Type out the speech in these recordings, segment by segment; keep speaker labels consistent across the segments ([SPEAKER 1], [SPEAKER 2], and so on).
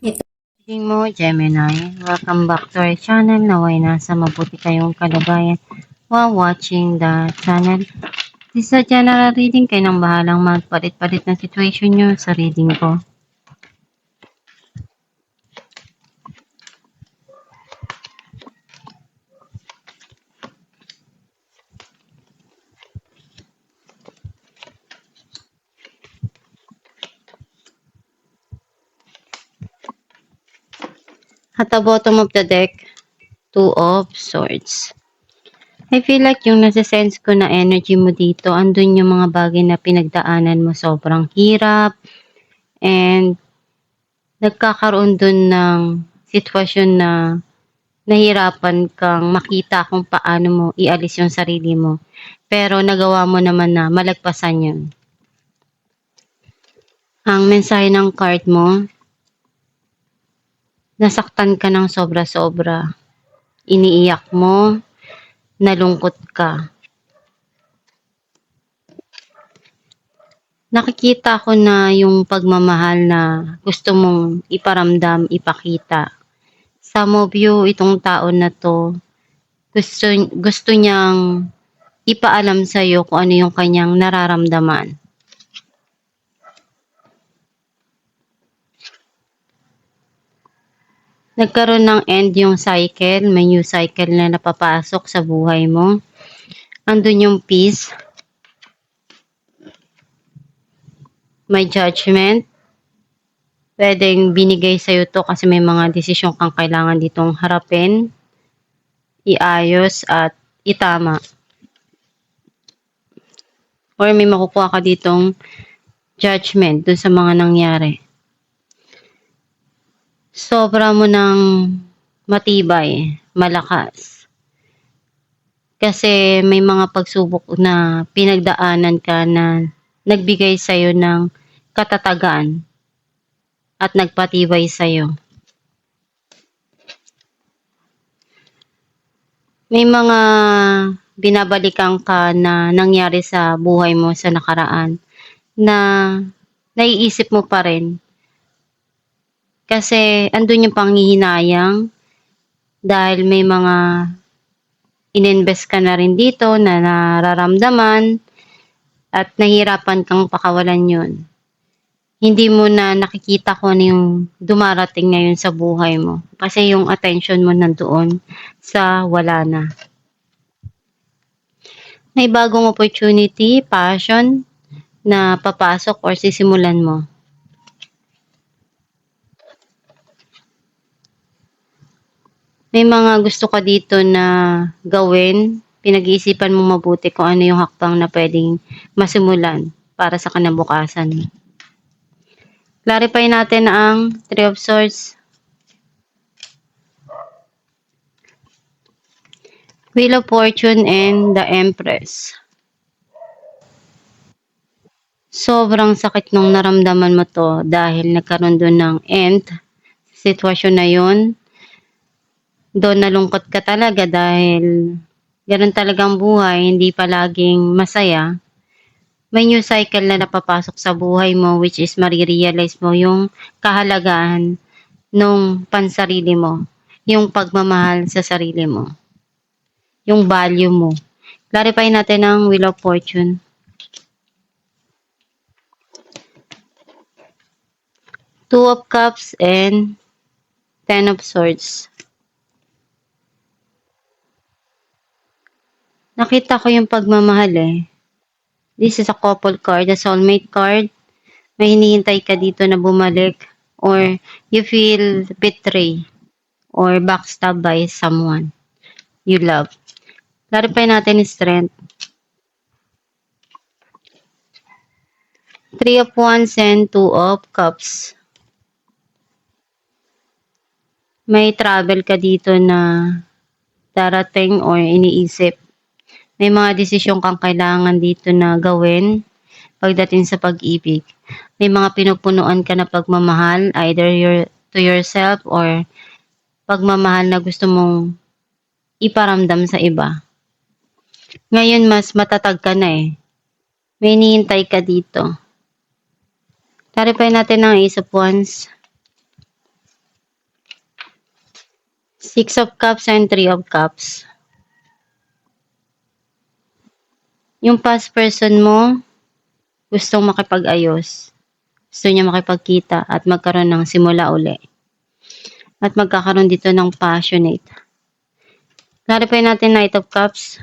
[SPEAKER 1] Ito mo, Gemini. Welcome back to our channel. Naway nasa mabuti kayong kalagayan while watching the channel. This is a general reading. Kayo nang bahalang magpalit-palit ng situation nyo sa reading ko. At the bottom of the deck, Two of Swords. I feel like yung nasa-sense ko na energy mo dito, andun yung mga bagay na pinagdaanan mo sobrang hirap and nagkakaroon dun ng sitwasyon na nahirapan kang makita kung paano mo ialis yung sarili mo. Pero nagawa mo naman na malagpasan yun. Ang mensahe ng card mo, nasaktan ka ng sobra-sobra. Iniiyak mo, nalungkot ka. Nakikita ko na yung pagmamahal na gusto mong iparamdam, ipakita. Some of you, itong taon na to, gusto niyang ipaalam sa'yo kung ano yung kanyang nararamdaman. Nagkaroon ng end yung cycle, may new cycle na napapasok sa buhay mo. Andun yung peace. May judgment. Pwedeng binigay sa'yo to kasi may mga desisyon kang kailangan ditong harapin, iayos at itama. Or may makukuha ka ditong judgment dun sa mga nangyari. Sobra mo ng matibay, malakas. Kasi may mga pagsubok na pinagdaanan ka na nagbigay sa'yo ng katatagan at nagpatibay sa'yo. May mga binabalikan ka na nangyari sa buhay mo sa nakaraan na naiisip mo pa rin. Kasi andun yung panghihinayang dahil may mga ininvest ka na rin dito na nararamdaman at nahihirapan kang pakawalan yun. Hindi mo na nakikita kung ano yung dumarating ngayon sa buhay mo. Kasi yung attention mo nandoon sa wala na. May bagong opportunity, passion na papasok or sisimulan mo. May mga gusto ka dito na gawin, pinag-iisipan mo mabuti kung ano yung hakbang na pwedeng masimulan para sa kinabukasan. Clarify natin ang Three of Swords, Wheel of Fortune, and the Empress. Sobrang sakit nung naramdaman mo to dahil nagkaroon doon ng end. Sitwasyon na yun. Doon nalungkot ka talaga dahil ganun talagang buhay, hindi palaging masaya. May new cycle na napapasok sa buhay mo which is marirealize mo yung kahalagahan nung pansarili mo, yung pagmamahal sa sarili mo, yung value mo. Clarify natin ang Wheel of Fortune. Two of Cups and Ten of Swords. Nakita ko yung pagmamahal eh. This is a couple card, a soulmate card. May hinihintay ka dito na bumalik or you feel betrayed or backstab by someone you love. Clarify natin yung strength. Three of Wands and Two of Cups. May travel ka dito na darating or iniisip. May mga desisyon kang kailangan dito na gawin pagdating sa pag-ibig. May mga pinupunuan ka na pagmamahal, either to yourself or pagmamahal na gusto mong iparamdam sa iba. Ngayon mas matatag ka na eh. May hinihintay ka dito. Clarify natin ang Ace of Wands. Six of Cups and Three of Cups. Yung past person mo, gustong makipag-ayos. Gusto niya makipagkita at magkaroon ng simula uli. At magkakaroon dito ng passionate. Clarify natin Knight of Cups.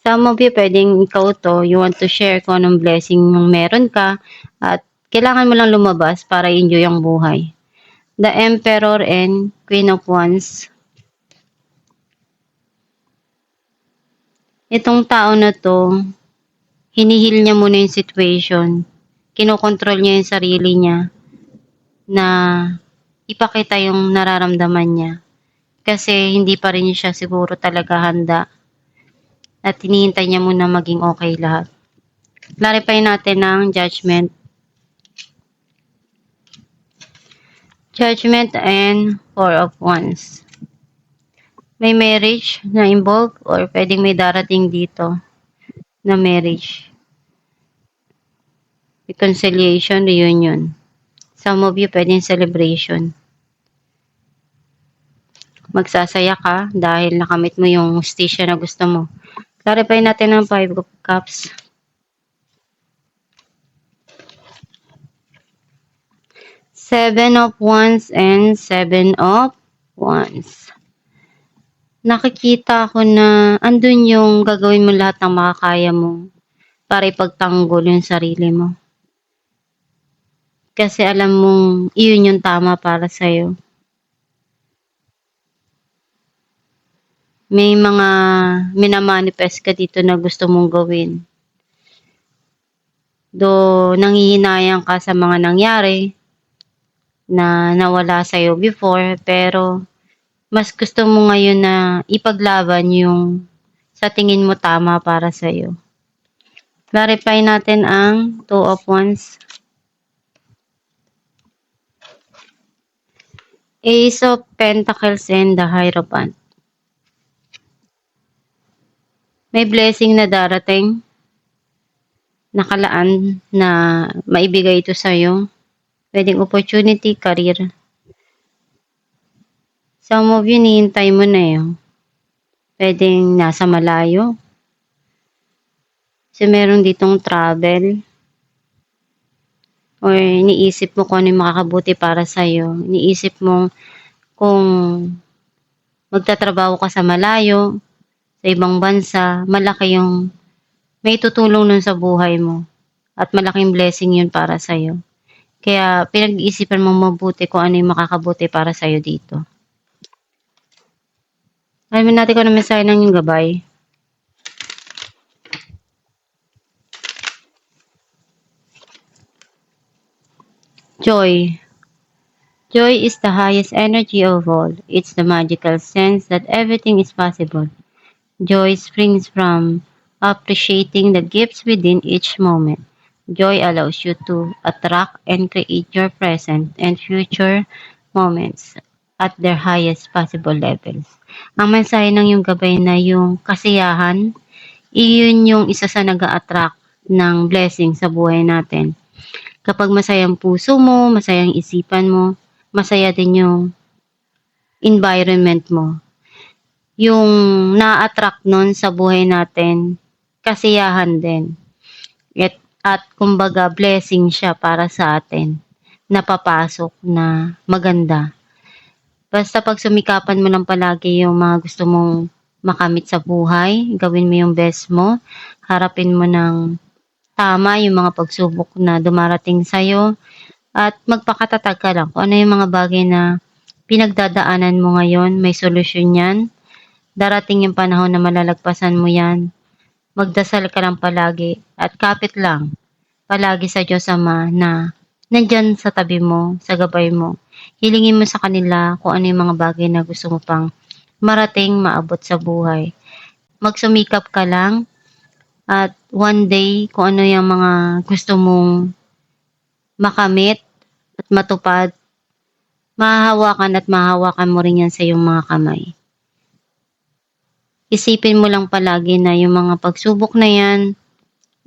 [SPEAKER 1] Some of you, pwedeng ikaw to, you want to share kung anong blessing yung meron ka at kailangan mo lang lumabas para enjoy ang buhay. The Emperor and Queen of Wands. Itong tao na to, hinihil niya muna yung situation. Kinokontrol niya yung sarili niya na ipakita yung nararamdaman niya. Kasi hindi pa rin siya siguro talaga handa. At hinihintay niya muna maging okay lahat. Clarify natin ang Judgment. Judgment and Four of Wands. May marriage na involved or pwedeng may darating dito na marriage. Reconciliation, reunion. Some of you pwedeng celebration. Magsasaya ka dahil nakamit mo yung hustisya na gusto mo. Clarify natin ang Five of Cups. Seven of Wands and Seven of Wands. Nakikita ko na andun yung gagawin mo lahat ng makakaya mo para ipagtanggol yung sarili mo. Kasi alam mong iyon yung tama para sa'yo. May mga minamanifest ka dito na gusto mong gawin. Nanghihinayang ka sa mga nangyari na nawala sa'yo before, pero mas gusto mo ngayon na ipaglaban yung sa tingin mo tama para sa'yo. Clarify natin ang Two of Wands. Ace of Pentacles and the Hierophant. May blessing na darating, nakalaan na maibigay ito sa'yo. Pwedeng opportunity, career. Some of you, nihintay mo na yun. Pwedeng nasa malayo. Kasi meron ditong travel. Or iniisip mo kung ano yung makakabuti para sa'yo. Iniisip mo kung magtatrabaho ka sa malayo, sa ibang bansa, malaki yung may tutulong nun sa buhay mo. At malaking blessing yun para sa'yo. Kaya pinag-iisipan mo mabuti kung ano yung makakabuti para sa'yo dito. Alamin natin kung ano mensahe ng yung gabay. Joy. Joy is the highest energy of all. It's the magical sense that everything is possible. Joy springs from appreciating the gifts within each moment. Joy allows you to attract and create your present and future moments at their highest possible levels. Ang mensahe ng yung gabay na yung kasiyahan, iyon yung isa sa nag-a-attract ng blessing sa buhay natin. Kapag masayang puso mo, masayang isipan mo, masaya din yung environment mo. Yung na-attract nun sa buhay natin, kasiyahan din. At kumbaga blessing siya para sa atin. Napapasok na maganda. Basta pag sumikapan mo lang palagi yung mga gusto mong makamit sa buhay, gawin mo yung best mo, harapin mo ng tama yung mga pagsubok na dumarating sa'yo, at magpakatatag ka lang kung ano yung mga bagay na pinagdadaanan mo ngayon, may solusyon yan. Darating yung panahon na malalagpasan mo yan. Magdasal ka lang palagi at kapit lang palagi sa Diyos Ama na nandyan sa tabi mo, sa gabay mo. Hilingin mo sa kanila kung ano yung mga bagay na gusto mo pang marating, maabot sa buhay. Magsumikap ka lang at one day kung ano yung mga gusto mong makamit at matupad, mahahawakan mo rin yan sa iyong mga kamay. Isipin mo lang palagi na yung mga pagsubok na yan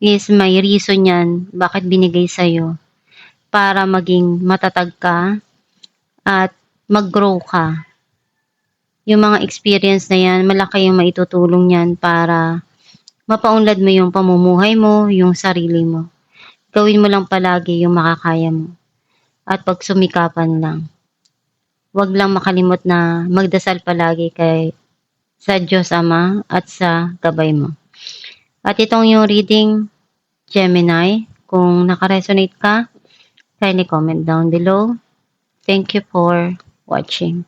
[SPEAKER 1] is may reason yan bakit binigay sa'yo para maging matatag ka at mag-grow ka yung mga experience na yan, malaki yung maitutulong yan para mapaunlad mo yung pamumuhay mo, yung sarili mo. Gawin mo lang palagi yung makakaya mo. At pagsumikapan lang. Huwag lang makalimot na magdasal palagi sa Diyos Ama at sa gabay mo. At itong yung reading, Gemini, kung nakaresonate ka, kindly comment down below. Thank you for watching.